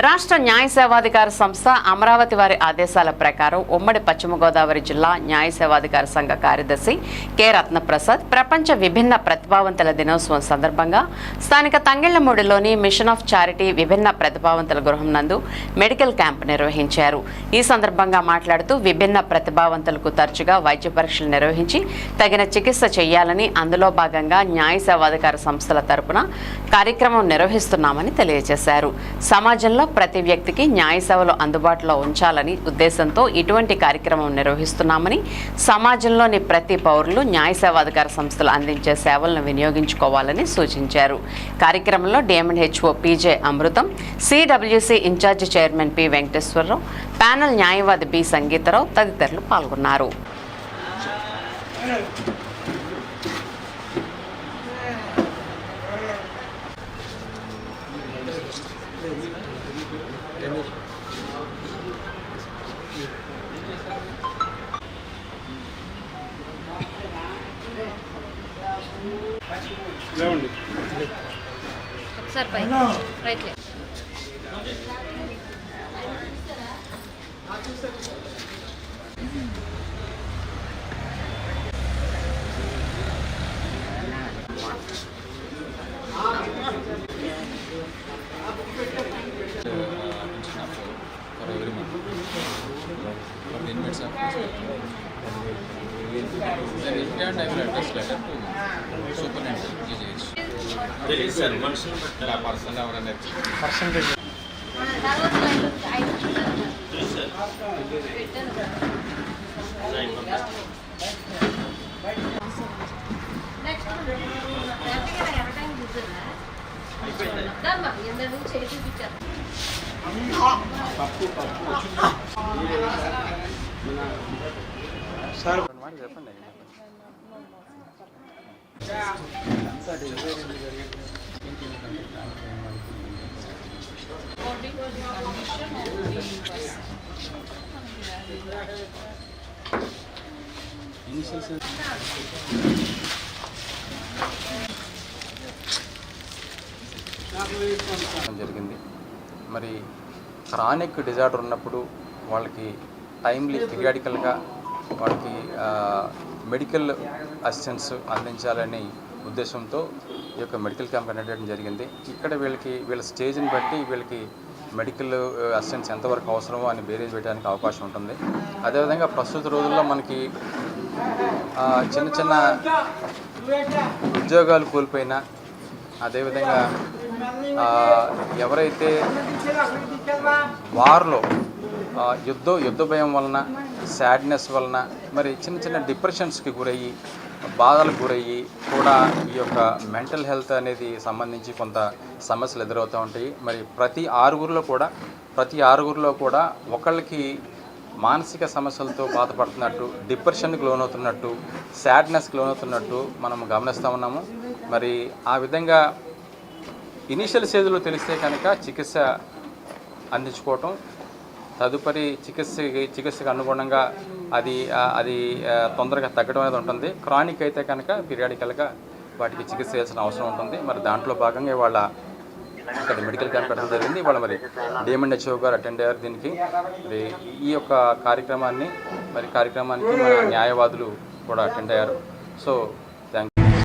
రాష్ట్ర న్యాయ సేవాధికార సంస్థ అమరావతి వారి ఆదేశాల ప్రకారం ఉమ్మడి పశ్చిమ గోదావరి జిల్లా న్యాయ సేవాధికార సంఘ కార్యదర్శి కె రత్నప్రసాద్ ప్రపంచ విభిన్న ప్రతిభావంతుల దినోత్సవం సందర్భంగా స్థానిక తంగెళ్లమూడిలోని మిషన్ ఆఫ్ చారిటీ విభిన్న ప్రతిభావంతుల గృహం నందు మెడికల్ క్యాంప్ నిర్వహించారు. ఈ సందర్భంగా మాట్లాడుతూ విభిన్న ప్రతిభావంతులకు తరచుగా వైద్య పరీక్షలు నిర్వహించి తగిన చికిత్స చేయాలని, అందులో భాగంగా న్యాయ సేవాధికార సంస్థల తరపున కార్యక్రమం నిర్వహిస్తున్నామని తెలియజేశారు. సమాజంలో ప్రతి వ్యక్తికి న్యాయ సేవలు అందుబాటులో ఉంచాలని ఉద్దేశంతో ఇటువంటి కార్యక్రమం నిర్వహిస్తున్నామని, సమాజంలోని ప్రతి పౌరులు న్యాయ సేవాధికార సంస్థలు అందించే సేవలను వినియోగించుకోవాలని సూచించారు. కార్యక్రమంలో DMNHO PJ Amrutham, CWC incharge chairman P Venkateswararao, panel న్యాయవాది బి సంగీతరావు తదితరులు పాల్గొన్నారు. ఒకసారి పై రైట్ లే for every month from the inmates of then required I will address letter to superintendent GH. There is a person or an percentage. Sir చెప్పండి. జరిగింది. మరి chronic disorder ఉన్నప్పుడు వాళ్ళకి టైమ్లీ పీరియాడికల్గా వాళ్ళకి మెడికల్ అసిస్టెన్స్ అందించాలనే ఉద్దేశంతో ఈ యొక్క మెడికల్ క్యాంప్ కండక్ట్ జరిగింది. ఇక్కడ వీళ్ళ స్టేజ్ని బట్టి వీళ్ళకి మెడికల్ అసిస్టెన్స్ ఎంతవరకు అవసరమో అని బేరేజ్ వేయడానికి అవకాశం ఉంటుంది. అదేవిధంగా ప్రస్తుత రోజుల్లో మనకి చిన్న చిన్న ఉద్యోగాలు కోల్పోయినా, అదేవిధంగా ఎవరైతే వార్లో యుద్ధ భయం వలన, సాడ్నెస్ వలన, మరి చిన్న చిన్న డిప్రెషన్స్కి గురయ్యి, బాధలకు గురయ్యి కూడా ఈ యొక్క మెంటల్ హెల్త్ అనేది సంబంధించి కొంత సమస్యలు ఎదురవుతూ ఉంటాయి. మరి ప్రతి ఆరుగురిలో కూడా ఒకళ్ళకి మానసిక సమస్యలతో బాధపడుతున్నట్టు, డిప్రెషన్కి లోనవుతున్నట్టు, సాడ్నెస్కి లోనవుతున్నట్టు మనం గమనిస్తూ ఉన్నాము. మరి ఆ విధంగా ఇనీషియల్ స్టేజ్లో తెలిస్తే కనుక చికిత్స అందించుకోవటం, తదుపరి చికిత్సకు అనుగుణంగా అది తొందరగా తగ్గడం అనేది ఉంటుంది. క్రానిక్ అయితే కనుక పీరియాడికల్గా వాటికి చికిత్స చేయాల్సిన అవసరం ఉంటుంది. మరి దాంట్లో భాగంగా ఇవాళ ఇక్కడ మెడికల్ క్యాంప్ పెట్టడం జరిగింది. ఇవాళ మరి డిఎంఎన్హెచ్ఓ గారు అటెండ్ అయ్యారు దీనికి. మరి ఈ యొక్క కార్యక్రమానికి మన న్యాయవాదులు కూడా అటెండ్ అయ్యారు. సో